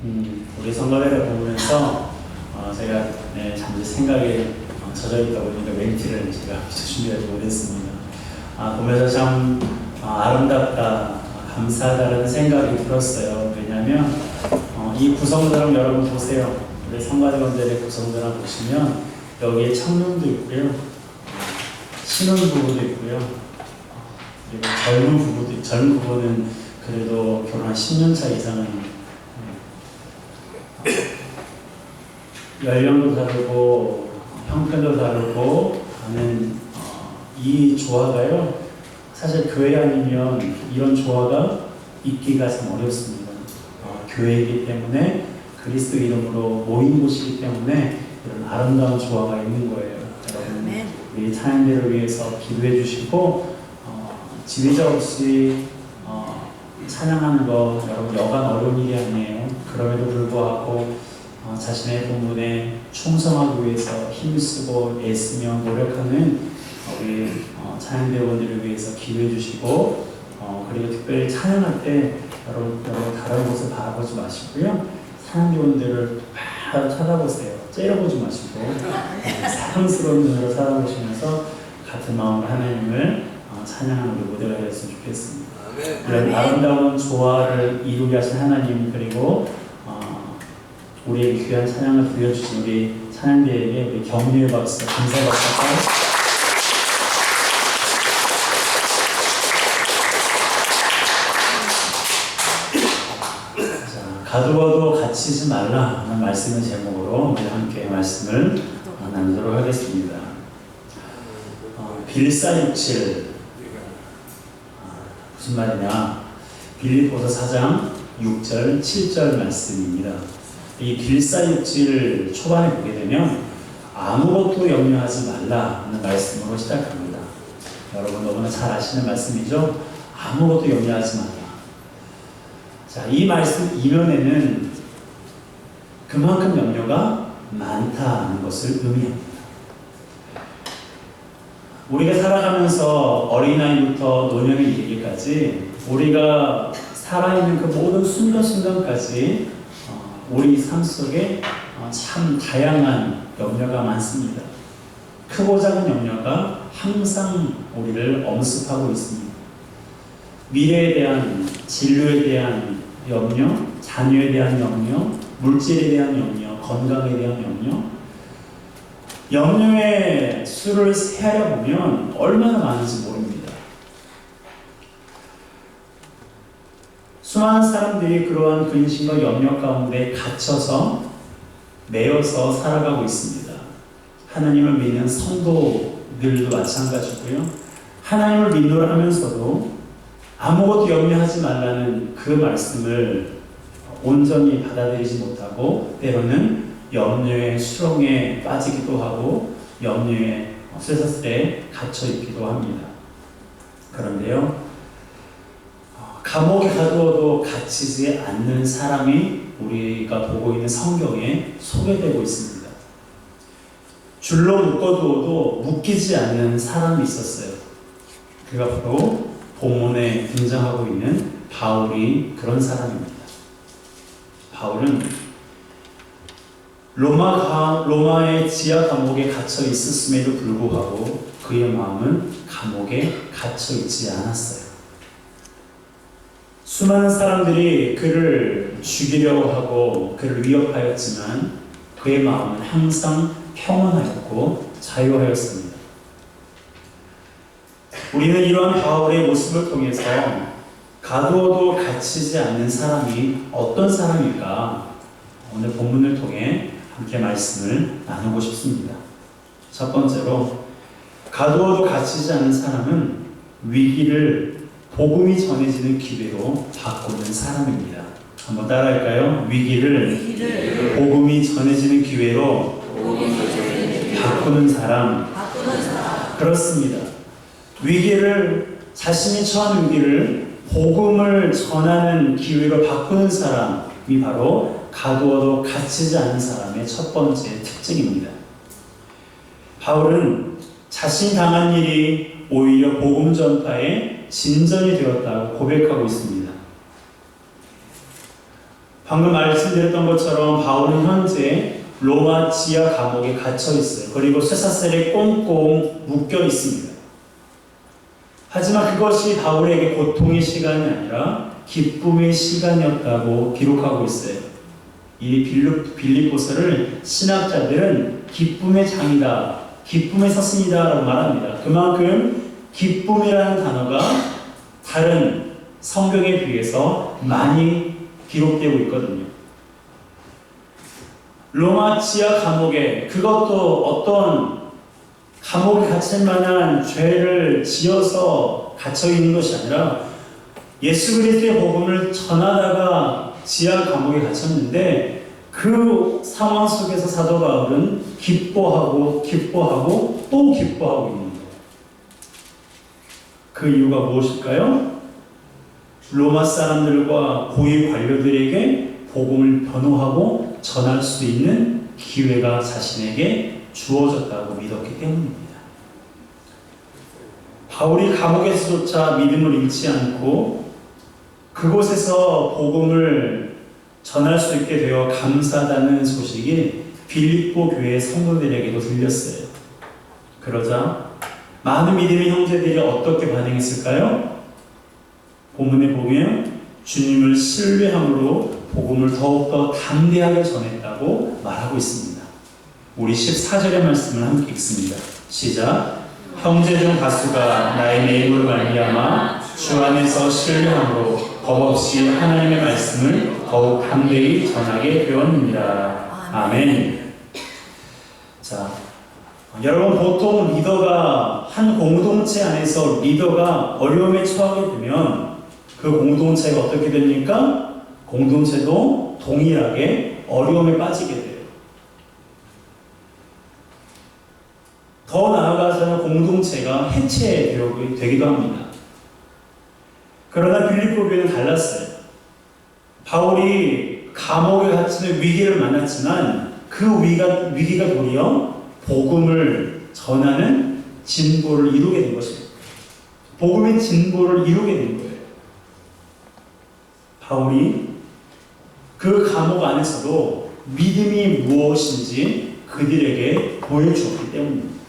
우리 성가대를 보면서 제가 잠시 생각에 젖어 있다 보니까 멘트를 제가 준비하지 못했습니다. 보면서 참 아름답다, 감사하다는 생각이 들었어요. 왜냐하면 이 구성들을 여러분 보세요. 우리 성가대원들의 구성들을 보시면 여기에 청년도 있고요, 신혼부부도 있고요, 그리고 젊은 부부는 그래도 결혼한 10년차 이상은 연령도 다르고 형편도 다르고 하는 이 조화가요, 사실 교회 아니면 이런 조화가 있기가 참 어렵습니다. 교회이기 때문에 그리스도 이름으로 모인 곳이기 때문에 이런 아름다운 조화가 있는 거예요. 여러분, 우리 찬양대를 위해서 기도해 주시고 지휘자 없이 찬양하는 거 여러분 여간 어려운 일이 아니에요. 그럼에도 불구하고 자신의 본분에 충성하기 위해서 힘쓰고 애쓰며 노력하는 우리 찬양대원들을 위해서 기도해 주시고, 그리고 특별히 찬양할 때 여러분 다른 곳을 바라보지 마시고요, 찬양대원들을 바로 쳐다보세요. 째려보지 마시고 사랑스러운 눈으로 살아보시면서 같은 마음으로 하나님을 찬양하는 우리 모델가 되었으면 좋겠습니다. 이런 아름다운 조화를 이루게 하신 하나님, 그리고 우리에게 귀한 찬양을 들려주신 우리 찬양대에게 우리 격려의 박수, 감사의 박수. 가두어도 갇히지 말라 하는 말씀의 제목으로 우리 함께 말씀을 나누도록 하겠습니다. 빌사육칠, 무슨 말이냐? 빌립보서 4장 6절 7절 말씀입니다. 이 빌사육칠 초반에 보게 되면 아무것도 염려하지 말라 하는 말씀으로 시작합니다. 여러분 너무나 잘 아시는 말씀이죠? 아무것도 염려하지 말라. 자, 이 말씀 이면에는 그만큼 염려가 많다는 것을 의미합니다. 우리가 살아가면서 어린아이부터 노년에 이르기까지 우리가 살아있는 그 모든 순간순간까지 우리 삶 속에 참 다양한 염려가 많습니다. 크고 작은 염려가 항상 우리를 엄습하고 있습니다. 미래에 대한, 진로에 대한 염려, 자녀에 대한 염려, 물질에 대한 염려, 건강에 대한 염려. 염려의 수를 세하려 보면 얼마나 많은지 모릅니다. 수많은 사람들이 그러한 근심과 염려 가운데 갇혀서 매여서 살아가고 있습니다. 하나님을 믿는 성도들도 마찬가지고요, 하나님을 믿노라 하면서도 아무것도 염려하지 말라는 그 말씀을 온전히 받아들이지 못하고 때로는 염려의 수렁에 빠지기도 하고 염려의 쇠사슬에 갇혀 있기도 합니다. 그런데요, 감옥에 가두어도 갇히지 않는 사람이 우리가 보고 있는 성경에 소개되고 있습니다. 줄로 묶어두어도 묶이지 않는 사람이 있었어요. 그가 바로 본문에 등장하고 있는 바울이 그런 사람입니다. 바울은 로마의 지하 감옥에 갇혀 있었음에도 불구하고 그의 마음은 감옥에 갇혀 있지 않았어요. 수많은 사람들이 그를 죽이려고 하고 그를 위협하였지만 그의 마음은 항상 평온하였고 자유하였습니다. 우리는 이러한 바울의 모습을 통해서 가두어도 갇히지 않는 사람이 어떤 사람일까 오늘 본문을 통해 함께 말씀을 나누고 싶습니다. 첫 번째로, 가두어도 갇히지 않는 사람은 위기를 복음이 전해지는 기회로 바꾸는 사람입니다. 한번 따라할까요? 위기를 복음이 전해지는 기회로 바꾸는 사람. 그렇습니다. 위기를, 자신이 처한 위기를 복음을 전하는 기회로 바꾸는 사람이 바로 가두어도 갇히지 않는 사람의 첫 번째 특징입니다. 바울은 자신이 당한 일이 오히려 복음 전파의 진전이 되었다고 고백하고 있습니다. 방금 말씀드렸던 것처럼 바울은 현재 로마 지하 감옥에 갇혀 있어요. 그리고 쇠사슬에 꽁꽁 묶여 있습니다. 하지만 그것이 바울에게 고통의 시간이 아니라 기쁨의 시간이었다고 기록하고 있어요. 이 빌립보서를 신학자들은 기쁨의 장이다, 기쁨의 서신이다 라고 말합니다. 그만큼 기쁨이라는 단어가 다른 성경에 비해서 많이 기록되고 있거든요. 로마 지하 감옥에, 그것도 어떤 감옥에 갇힐 만한 죄를 지어서 갇혀 있는 것이 아니라 예수 그리스도의 복음을 전하다가 지하 감옥에 갇혔는데, 그 상황 속에서 사도 바울은 기뻐하고 또 기뻐하고 있는 거예요. 그 이유가 무엇일까요? 로마 사람들과 고위 관료들에게 복음을 변호하고 전할 수 있는 기회가 자신에게 주어졌다고 믿었기 때문입니다. 바울이 감옥에서조차 믿음을 잃지 않고 그곳에서 복음을 전할 수 있게 되어 감사하다는 소식이 빌립보 교회 성도들에게도 들렸어요. 그러자 많은 믿음의 형제들이 어떻게 반응했을까요? 본문에 보면 주님을 신뢰함으로 복음을 더욱더 담대하게 전했다고 말하고 있습니다. 우리 14절의 말씀을 함께 읽습니다. 시작. 형제 중 다수가 나의 이름으로 말미암아 주 안에서 신뢰함으로 겁없이 하나님의 말씀을 더욱 담대히 전하게 되었느니라. 아멘. 자, 여러분, 보통 리더가, 한 공동체 안에서 리더가 어려움에 처하게 되면 그 공동체가 어떻게 됩니까? 공동체도 동일하게 어려움에 빠지게 돼요. 더 나아가서는 공동체가 해체되기도 합니다. 그러나 빌립보 교회는 달랐어요. 바울이 감옥에 갇히는 위기를 만났지만 그 위기가 도리어 복음을 전하는 진보를 이루게 된 것입니다. 복음의 진보를 이루게 된 거예요. 바울이 그 감옥 안에서도 믿음이 무엇인지 그들에게 보여주었기 때문입니다.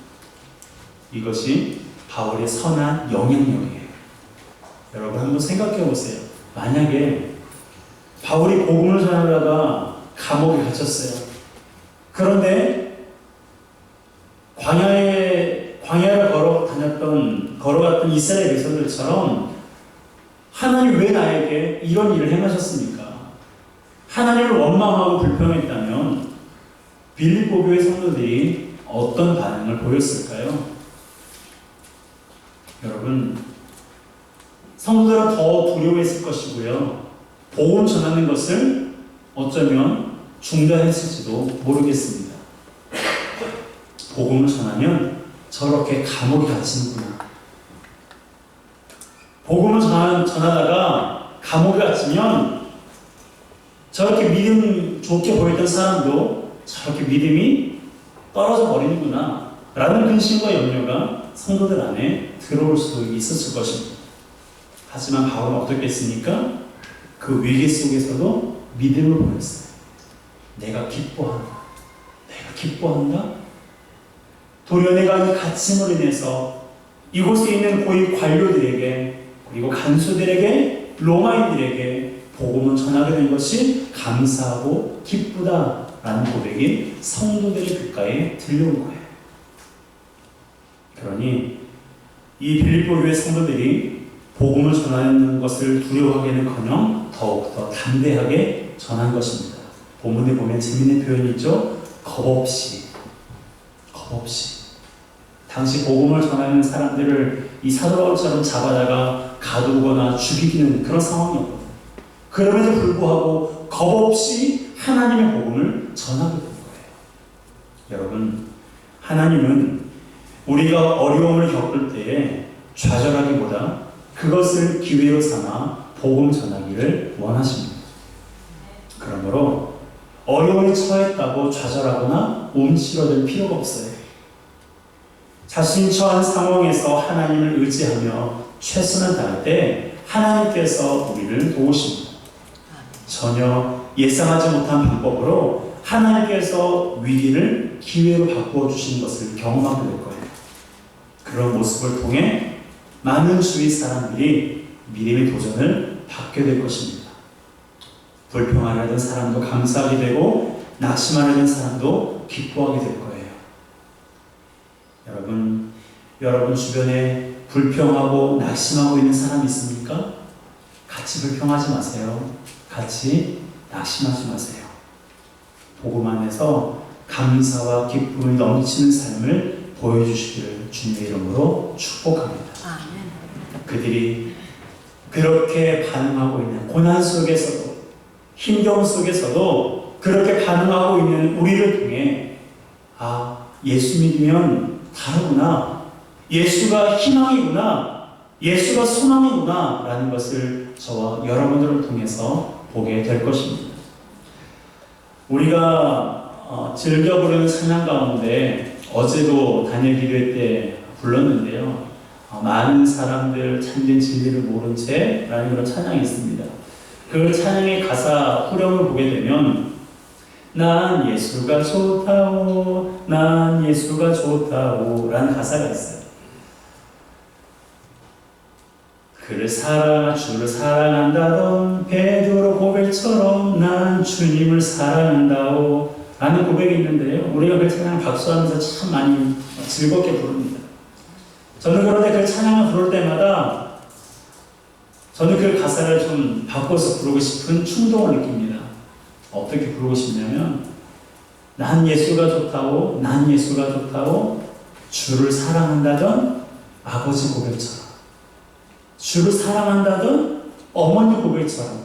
이것이 바울의 선한 영향력이에요. 여러분, 한번 생각해 보세요. 만약에 바울이 복음을 전하다가 감옥에 갇혔어요. 그런데 광야를 걸어갔던 이스라엘 백성들처럼 하나님 왜 나에게 이런 일을 행하셨습니까? 하나님을 원망하고 불평했다면 빌립보 교회 성도들이 어떤 반응을 보였을까요? 여러분, 성도들은 더 두려워했을 것이고요. 복음 전하는 것을 어쩌면 중단했을지도 모르겠습니다. 복음을 전하면 저렇게 감옥에 갇히는구나. 복음을 전하다가 감옥에 갇히면 저렇게 믿음 좋게 보이던 사람도 저렇게 믿음이 떨어져 버리는구나 라는 근심과 염려가 성도들 안에 들어올 수도 있었을 것입니다. 하지만 바울은 어떻게 했습니까? 그 위기 속에서도 믿음을 보였어요. 내가 기뻐한다. 도리어 내가 이 갇힘으로 인해서 이곳에 있는 고위 관료들에게, 그리고 간수들에게, 로마인들에게 복음을 전하게 된 것이 감사하고 기쁘다라는 고백이 성도들의 귓가에 들려온 거예요. 그러니 이 빌립보 교회 성도들이 복음을 전하는 것을 두려워하기는커녕 더욱더 담대하게 전한 것입니다. 본문에 보면 재미있는 표현이 있죠. 겁없이. 당시 복음을 전하는 사람들을 이 사도 바울처럼 잡아다가 가두거나 죽이는 그런 상황이었거든요. 그럼에도 불구하고 겁없이 하나님의 복음을 전하게 된 거예요. 여러분, 하나님은 우리가 어려움을 겪을 때에 좌절하기보다 그것을 기회로 삼아 복음 전하기를 원하십니다. 그러므로 어려움에 처했다고 좌절하거나 움츠러들 필요가 없어요. 자신이 처한 상황에서 하나님을 의지하며 최선을 다할 때 하나님께서 우리를 도우십니다. 전혀 예상하지 못한 방법으로 하나님께서 위기를 기회로 바꾸어 주시는 것을 경험하게 될 거예요. 그런 모습을 통해 많은 주위 사람들이 믿음의 도전을 받게 될 것입니다. 불평하려던 사람도 감사하게 되고 낙심하려던 사람도 기뻐하게 될 거예요. 여러분 주변에 불평하고 낙심하고 있는 사람이 있습니까? 같이 불평하지 마세요. 같이 낙심하지 마세요. 복음 안에서 감사와 기쁨이 넘치는 삶을 보여주시기를 주님의 이름으로 축복합니다. 그들이 그렇게 반응하고 있는 고난 속에서도, 힘겨움 속에서도 그렇게 반응하고 있는 우리를 통해 예수 믿으면 다르구나, 예수가 희망이구나, 예수가 소망이구나 라는 것을 저와 여러분들을 통해서 보게 될 것입니다. 우리가 즐겨 부르는 찬양 가운데 어제도 단일 기도회 때 불렀는데요. 많은 사람들 참된 진리를 모른 채 라는 그런 찬양이 있습니다. 그 찬양의 가사 후렴을 보게 되면 난 예수가 좋다오, 난 예수가 좋다오 라는 가사가 있어요. 주를 사랑한다던 베드로 고백처럼 난 주님을 사랑한다오 라는 고백이 있는데요. 우리가 그 찬양을 박수하면서 참 많이 즐겁게 부릅니다. 저는 그런데 그 찬양을 부를 때마다 저는 그 가사를 좀 바꿔서 부르고 싶은 충동을 느낍니다. 어떻게 부르고 싶냐면 난 예수가 좋다고, 난 예수가 좋다고 주를 사랑한다던 아버지 고백처럼, 주를 사랑한다던 어머니 고백처럼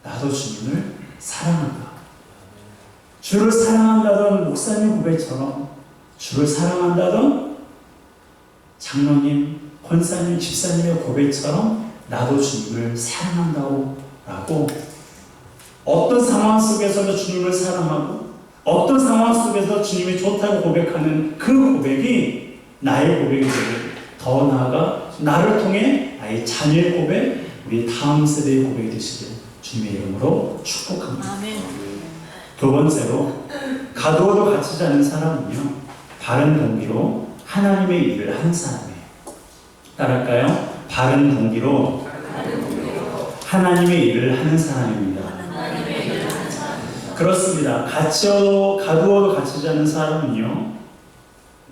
나도 주님을 사랑한다. 주를 사랑한다던 목사님 고백처럼, 주를 사랑한다던 장로님, 권사님, 집사님의 고백처럼 나도 주님을 사랑한다고 라고 어떤 상황 속에서도 주님을 사랑하고 어떤 상황 속에서 주님이 좋다고 고백하는 그 고백이 나의 고백이 되고 더 나아가 나를 통해 나의 자녀의 고백, 우리 다음 세대의 고백이 되시길 주님의 이름으로 축복합니다. 아멘. 두 번째로 가두어도 갇히지 않는 사람은요, 바른 동기로 하나님의 일을 하는 사람이에요. 따라할까요? 바른 동기로 하나님의 일을 하는 사람입니다. 그렇습니다. 가두어도 갇히지 않는 사람은요,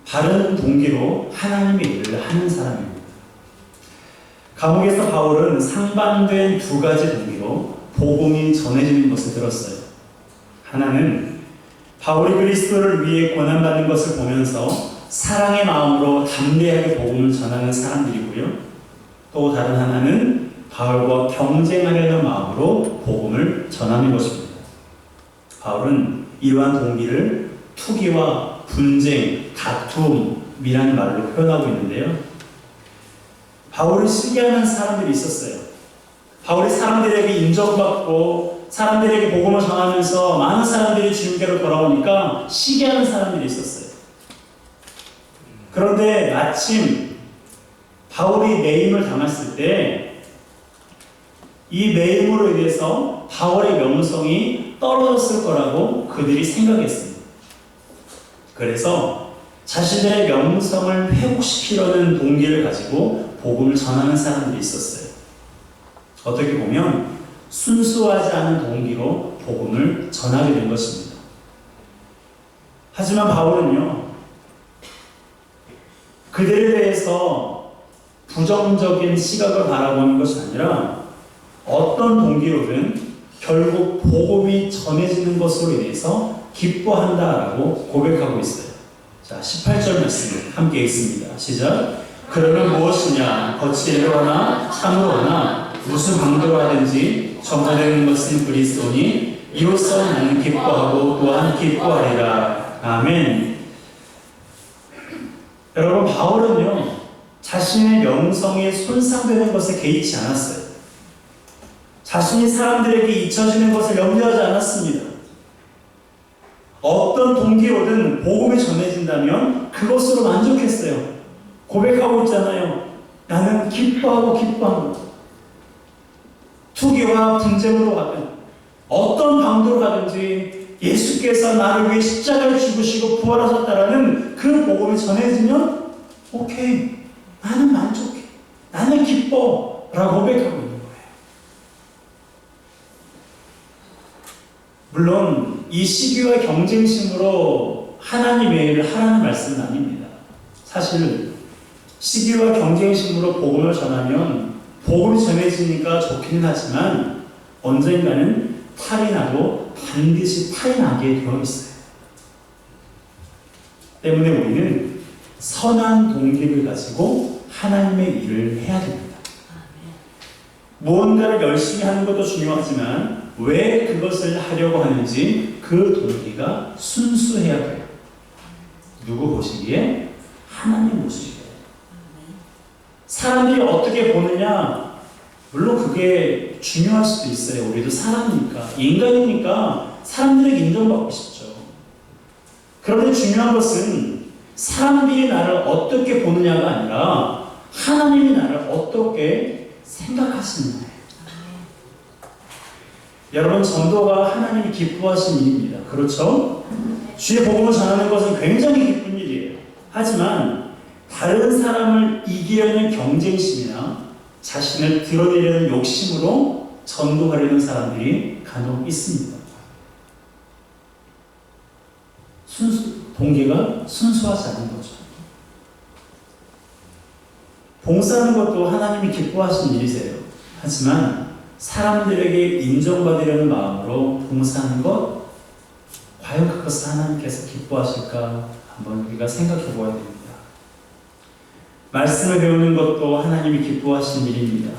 바른 동기로 하나님의 일을 하는 사람입니다. 감옥에서 바울은 상반된 두 가지 동기로 복음이 전해지는 것을 들었어요. 하나는 바울이 그리스도를 위해 고난받는 것을 보면서 사랑의 마음으로 담대하게 복음을 전하는 사람들이고요. 또 다른 하나는 바울과 경쟁하려는 마음으로 복음을 전하는 것입니다. 바울은 이러한 동기를 투기와 분쟁, 다툼이라는 말로 표현하고 있는데요. 바울을 시기하는 사람들이 있었어요. 바울이 사람들에게 인정받고 사람들에게 복음을 전하면서 많은 사람들이 주님께로 돌아오니까 시기하는 사람들이 있었어요. 그런데 마침 바울이 매임을 당했을 때 이 매임으로 인해서 바울의 명성이 떨어졌을 거라고 그들이 생각했습니다. 그래서 자신들의 명성을 회복시키려는 동기를 가지고 복음을 전하는 사람들이 있었어요. 어떻게 보면 순수하지 않은 동기로 복음을 전하게 된 것입니다. 하지만 바울은요, 그들에 대해서 부정적인 시각을 바라보는 것이 아니라 어떤 동기로든 결국 복음이 전해지는 것으로 인해서 기뻐한다라고 고백하고 있어요. 자, 18절 말씀 함께 읽습니다. 시작. 그러면 무엇이냐, 거칠거나 참으로나 무슨 방도로 하든지 전파되는 것은 그리스도니 이로써 나는 기뻐하고 또한 기뻐하리라. 아멘. 여러분, 바울은요, 자신의 명성이 손상되는 것에 개의치 않았어요. 자신이 사람들에게 잊혀지는 것을 염려하지 않았습니다. 어떤 동기로든 복음이 전해진다면 그것으로 만족했어요. 고백하고 있잖아요. 나는 기뻐하고 투기와 분쟁으로 가든 어떤 방도로 가든지 예수께서 나를 위해 십자가를 죽으시고 부활하셨다라는 그 복음이 전해지면 오케이, 나는 만족해, 나는 기뻐 라고 고백하고 있는 거예요. 물론 이 시기와 경쟁심으로 하나님의 일을 하라는 말씀은 아닙니다. 사실 시기와 경쟁심으로 복음을 전하면 복음이 전해지니까 좋기는 하지만 언젠가는 탈이 나도 반드시 탈이 나게 되어 있어요. 때문에 우리는 선한 동기를 가지고 하나님의 일을 해야 됩니다. 무언가를 열심히 하는 것도 중요하지만 왜 그것을 하려고 하는지 그 동기가 순수해야 돼요. 누구 보시기에? 하나님 보시기에. 사람들이 어떻게 보느냐, 물론 그게 중요할 수도 있어요. 우리도 사람이니까, 인간이니까 사람들에게 인정받고 싶죠. 그런데 중요한 것은 사람들이 나를 어떻게 보느냐가 아니라 하나님이 나를 어떻게 생각하시느냐예요. 여러분, 전도가 하나님이 기뻐하신 일입니다. 그렇죠? 주의 복음을 전하는 것은 굉장히 기쁜 일이에요. 하지만 다른 사람을 이기려는 경쟁심이나 자신을 드러내려는 욕심으로 전도하려는 사람들이 간혹 있습니다. 동기가 순수하지 않은 거죠. 봉사하는 것도 하나님이 기뻐하시는 일이세요. 하지만 사람들에게 인정받으려는 마음으로 봉사하는 것, 과연 그것을 하나님께서 기뻐하실까 한번 우리가 생각해 보아야 됩니다. 말씀을 배우는 것도 하나님이 기뻐하시는 일입니다.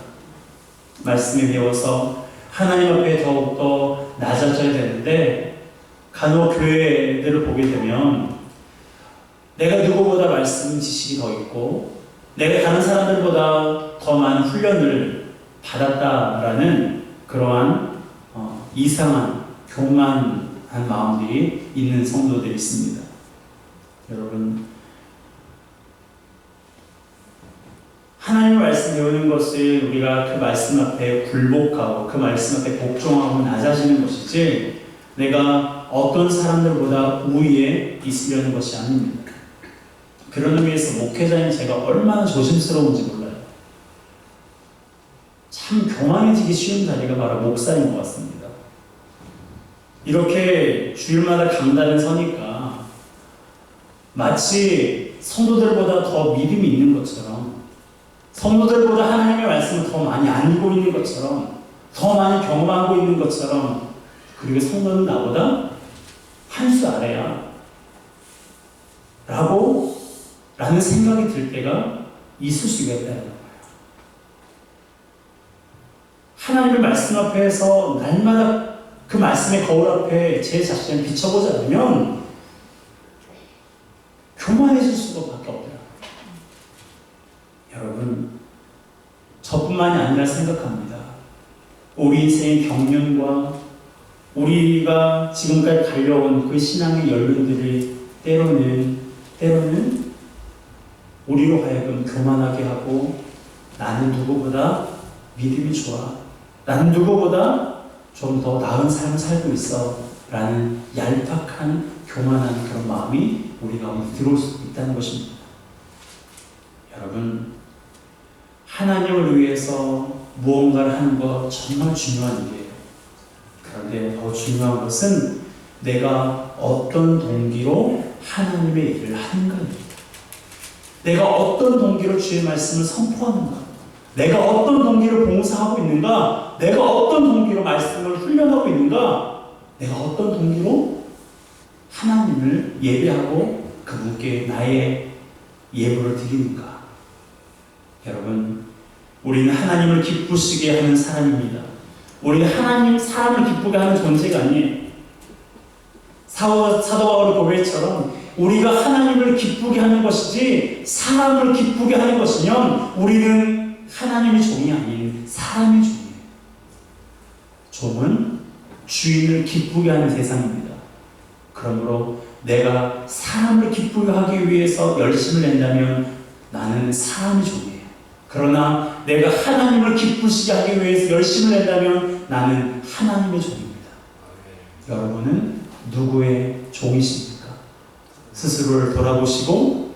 말씀을 배워서 하나님 앞에 더욱더 낮아져야 되는데 간혹 교회들을 보게 되면 내가 누구보다 말씀 지식이 더 있고 내가 다른 사람들보다 더 많은 훈련을 받았다라는 그러한 이상한 교만한 마음들이 있는 성도들이 있습니다. 여러분, 하나님의 말씀 배우는 것을 우리가 그 말씀 앞에 굴복하고 그 말씀 앞에 복종하고 낮아지는 것이지 내가 어떤 사람들보다 우위에 있으려는 것이 아닙니다. 그런 의미에서 목회자인 제가 얼마나 조심스러운지 몰라요. 참 교만해지기 쉬운 자리가 바로 목사인 것 같습니다. 이렇게 주일마다 강단을 서니까 마치 성도들보다 더 믿음이 있는 것처럼, 성도들보다 하나님의 말씀을 더 많이 알고 있는 것처럼, 더 많이 경험하고 있는 것처럼, 그리고 성도는 나보다 한 수 아래야 라는 생각이 들 때가 있을 수가 있다는 거예요. 하나님의 말씀 앞에서 날마다 그 말씀의 거울 앞에 제 자신을 비춰보지 않으면 교만해질 수밖에 없더라고요. 여러분, 저뿐만이 아니라 생각합니다. 우리 인생의 경륜과 우리가 지금까지 달려온 그 신앙의 연륜들이 때로는 우리로 하여금 교만하게 하고 나는 누구보다 믿음이 좋아, 나는 누구보다 좀 더 나은 삶을 살고 있어 라는 얄팍한 교만한 그런 마음이 우리 가운데 들어올 수 있다는 것입니다. 여러분, 하나님을 위해서 무언가를 하는 것 정말 중요한 일이에요. 그런데 더 중요한 것은 내가 어떤 동기로 하나님의 일을 하는가입니다. 내가 어떤 동기로 주의 말씀을 선포하는가, 내가 어떤 동기로 봉사하고 있는가, 내가 어떤 동기로 말씀을 훈련하고 있는가, 내가 어떤 동기로 하나님을 예배하고 그분께 나의 예물을 드리는가. 여러분, 우리는 하나님을 기쁘시게 하는 사람입니다. 우리는 사람을 기쁘게 하는 존재가 아니에요. 사도 바울의 고백처럼 우리가 하나님을 기쁘게 하는 것이지 사람을 기쁘게 하는 것이면 우리는 하나님의 종이 아닌 사람의 종이에요. 종은 주인을 기쁘게 하는 세상입니다. 그러므로 내가 사람을 기쁘게 하기 위해서 열심을 낸다면 나는 사람의 종이에요. 그러나 내가 하나님을 기쁘시게 하기 위해서 열심을 낸다면 나는 하나님의 종입니다. 여러분은 누구의 종이십니까? 스스로를 돌아보시고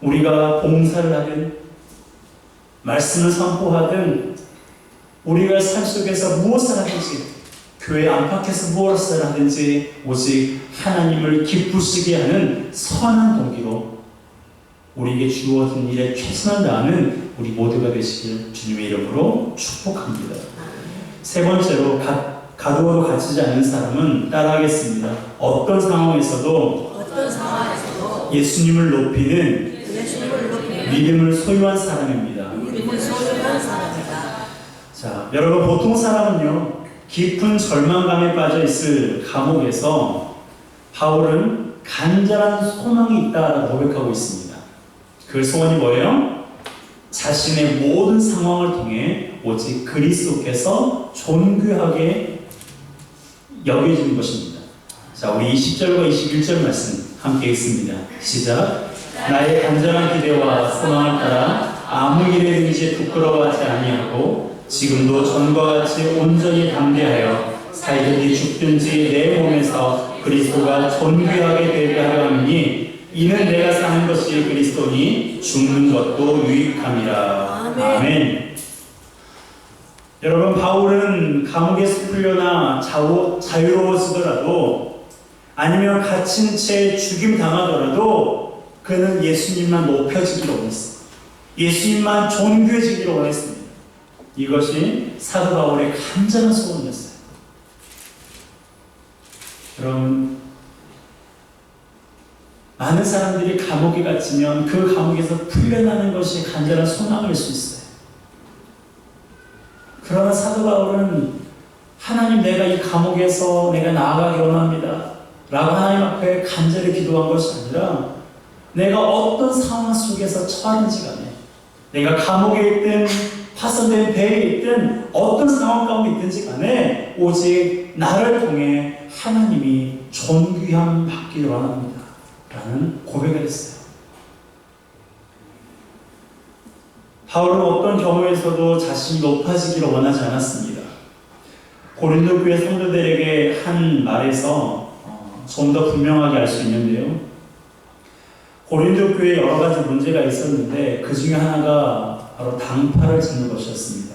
우리가 봉사를 하든 말씀을 선포하든 우리가 삶 속에서 무엇을 하든지 교회 안팎에서 무엇을 하든지 오직 하나님을 기쁘시게 하는 선한 동기로 우리에게 주어진 일에 최선을 다하는 우리 모두가 되시길 주님의 이름으로 축복합니다. 세 번째로 가도로 갇히지 않는 사람은 따라하겠습니다. 어떤 상황에서도 예수님을 높이는 믿음을 소유한 사람입니다. 자, 여러분, 보통 사람은요 깊은 절망감에 빠져 있을 감옥에서 바울은 간절한 소망이 있다라고 고백하고 있습니다. 그 소원이 뭐예요? 자신의 모든 상황을 통해 오직 그리스도께서 존귀하게 여겨지는 것입니다. 자, 우리 20절과 21절 말씀 함께 읽습니다. 시작. 나의 간절한 기대와 소망을 따라 아무 일에든지 부끄러워하지 아니하고 지금도 전과 같이 온전히 담대하여 살든지 죽든지 내 몸에서 그리스도가 존귀하게 되게 하려 함이니 이는 내가 사는 것이 그리스도니 죽는 것도 유익함이라. 아멘. 여러분, 바울은 감옥에서 풀려나 자유로워지더라도 아니면 갇힌 채 죽임 당하더라도 그는 예수님만 높여지기를 원했어요. 예수님만 존귀해지기를 원했습니다. 이것이 사도 바울의 간절한 소원이었어요. 여러분, 많은 사람들이 감옥에 갇히면 그 감옥에서 풀려나는 것이 간절한 소망일 수 있어요. 그러나 사도 바울은 하나님, 내가 이 감옥에서 내가 나아가기 원합니다 라고 하나님 앞에 간절히 기도한 것이 아니라 내가 어떤 상황 속에서 처하는지 간에 내가 감옥에 있든 파손된 배에 있든 어떤 상황 가운데 있든지 간에 오직 나를 통해 하나님이 존귀함 받기를 원합니다 라는 고백을 했어요. 바울은 어떤 경우에서도 자신이 높아지기를 원하지 않았습니다. 고린도 교회 성도들에게 한 말에서 좀 더 분명하게 알 수 있는데요. 고린도 교회에 여러 가지 문제가 있었는데 그 중에 하나가 바로 당파를 짓는 것이었습니다.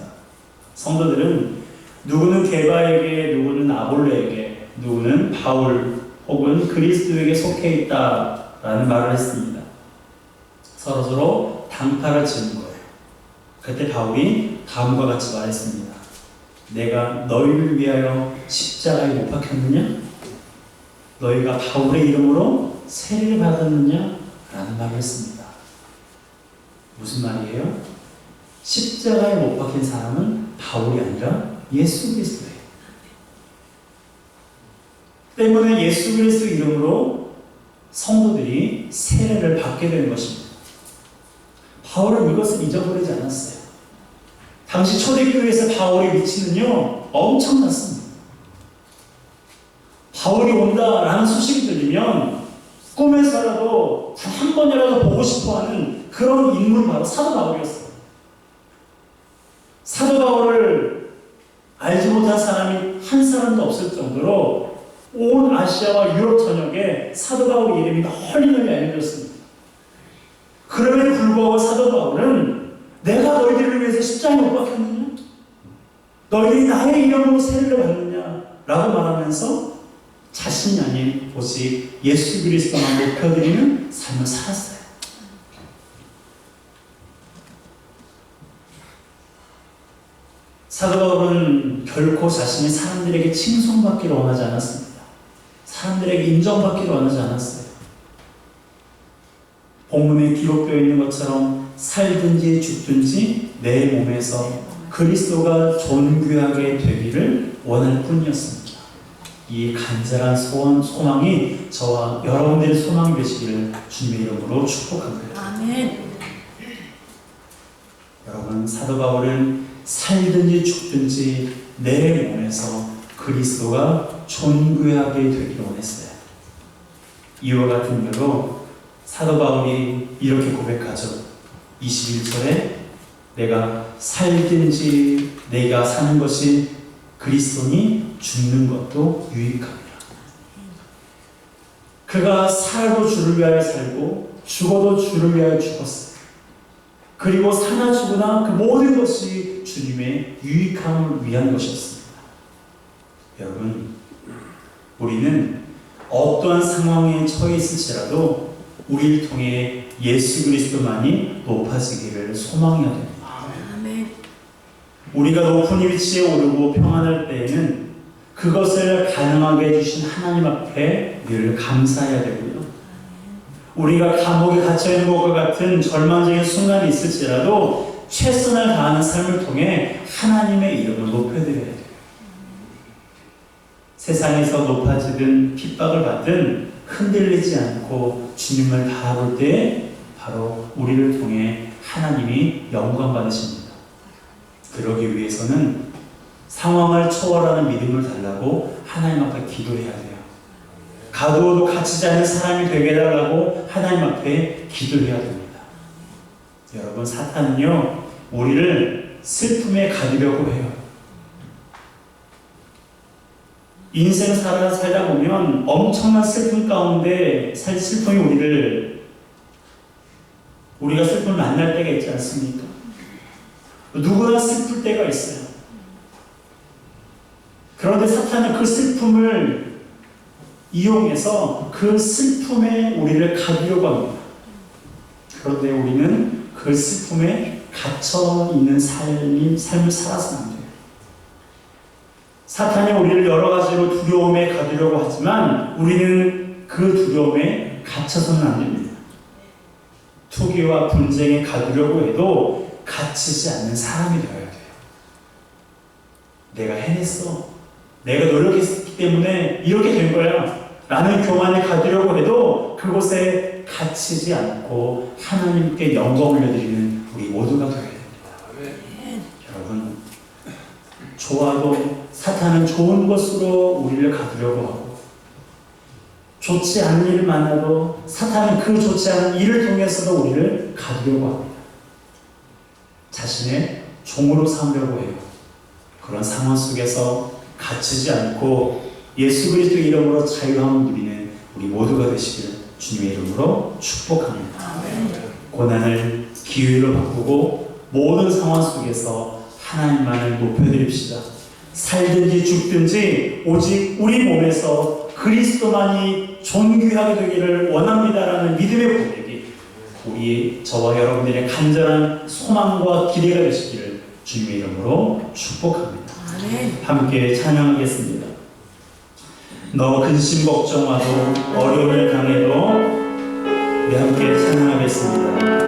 성도들은 누구는 게바에게, 누구는 아볼로에게, 누구는 바울 혹은 그리스도에게 속해 있다라는 말을 했습니다. 서로서로 당파를 짓는 거예요. 그때 바울이 다음과 같이 말했습니다. 내가 너희를 위하여 십자가에 못 박혔느냐? 너희가 바울의 이름으로 세례를 받았느냐? 라는 말을 했습니다. 무슨 말이에요? 십자가에 못 박힌 사람은 바울이 아니라 예수 그리스도예요. 때문에 예수 그리스도 이름으로 성도들이 세례를 받게 된 것입니다. 바울은 이것을 잊어버리지 않았어요. 당시 초대교회에서 바울의 위치는요 엄청났습니다. 바울이 온다라는 소식이 들리면 꿈에서라도 단 한 번이라도 보고 싶어하는 그런 인물이 바로 사도 바울이었어요. 사도 바울을 알지 못한 사람이 한 사람도 없을 정도로 온 아시아와 유럽 전역에 사도 바울의 이름이 널리 알려졌습니다. 그럼에도 불구하고 사도 바울은 내가 너희들을 위해서 십자가에 못 박혔느냐? 너희들이 나의 이름으로 세례를 받느냐? 라고 말하면서 자신이 아닌 오직 예수 그리스도만 높여드리는 삶을 살았어요. 사도 바울은 결코 자신이 사람들에게 칭송받기를 원하지 않았습니다. 사람들에게 인정받기를 원하지 않았어요. 본문에 기록되어 있는 것처럼 살든지 죽든지 내 몸에서 그리스도가 존귀하게 되기를 원할 뿐이었습니다. 이 간절한 소망이 저와 여러분들의 소망이 되시기를 주님의 이름으로 축복합니다. 아멘. 여러분, 사도 바울은 살든지 죽든지 내 몸에서 그리스도가 존귀하게 되기를 원했어요. 이와 같은 대로 사도 바울이 이렇게 고백하죠. 21절에 내가 살든지 내가 사는 것이 그리스도니 죽는 것도 유익합니다. 그가 살아도 주를 위하여 살고 죽어도 주를 위하여 죽었어요. 그리고 사나 죽으나 그 모든 것이 주님의 유익함을 위한 것이었습니다. 여러분, 우리는 어떠한 상황에 처해 있을지라도 우리를 통해 예수 그리스도만이 높아지기를 소망해야 됩니다. 우리가 높은 위치에 오르고 평안할 때에는 그것을 가능하게 해주신 하나님 앞에 늘 감사해야 되고요. 우리가 감옥에 갇혀있는 것과 같은 절망적인 순간이 있을지라도 최선을 다하는 삶을 통해 하나님의 이름을 높여드려야 돼요. 세상에서 높아지든 핍박을 받든 흔들리지 않고 주님을 바라볼 때 바로 우리를 통해 하나님이 영광 받으십니다. 그러기 위해서는 상황을 초월하는 믿음을 달라고 하나님 앞에 기도해야 돼요. 가두어도 갇히지 않는 사람이 되게 해달라고 하나님 앞에 기도해야 됩니다. 여러분, 사탄은요, 우리를 슬픔에 가두려고 해요. 인생 살다 보면 엄청난 슬픔 가운데 슬픔이 우리가 슬픔을 만날 때가 있지 않습니까? 누구나 슬플 때가 있어요. 그런데 사탄은 그 슬픔을 이용해서 그 슬픔에 우리를 가두려고 합니다. 그런데 우리는 그 슬픔에 갇혀 있는 삶을 살아서는 안 돼요. 사탄이 우리를 여러 가지로 두려움에 가두려고 하지만 우리는 그 두려움에 갇혀서는 안 됩니다. 투기와 분쟁에 가두려고 해도 갇히지 않는 사람이 되어야 돼요. 내가 해냈어. 내가 노력했기 때문에 이렇게 된 거야. 라는 교만에 가두려고 해도 그곳에 갇히지 않고 하나님께 영광 올려드리는 우리 모두가 되어야 됩니다. 여러분, 좋아도 사탄은 좋은 것으로 우리를 가두려고 하고, 좋지 않은 일을 만나도 사탄은 그 좋지 않은 일을 통해서도 우리를 가두려고 합니다. 자신의 종으로 삼으려고 해요. 그런 상황 속에서 갇히지 않고 예수 그리스도 이름으로 자유함을 누리는 우리 모두가 되시기를 주님의 이름으로 축복합니다. 고난을 기회로 바꾸고 모든 상황 속에서 하나님만을 높여드립시다. 살든지 죽든지 오직 우리 몸에서 그리스도만이 존귀하게 되기를 원합니다라는 믿음의 고백이 저와 여러분들의 간절한 소망과 기대가 되시기를 주님의 이름으로 축복합니다. 함께 찬양하겠습니다. 너 근심 걱정하도 어려움을 당해도 우리 함께 찬양하겠습니다.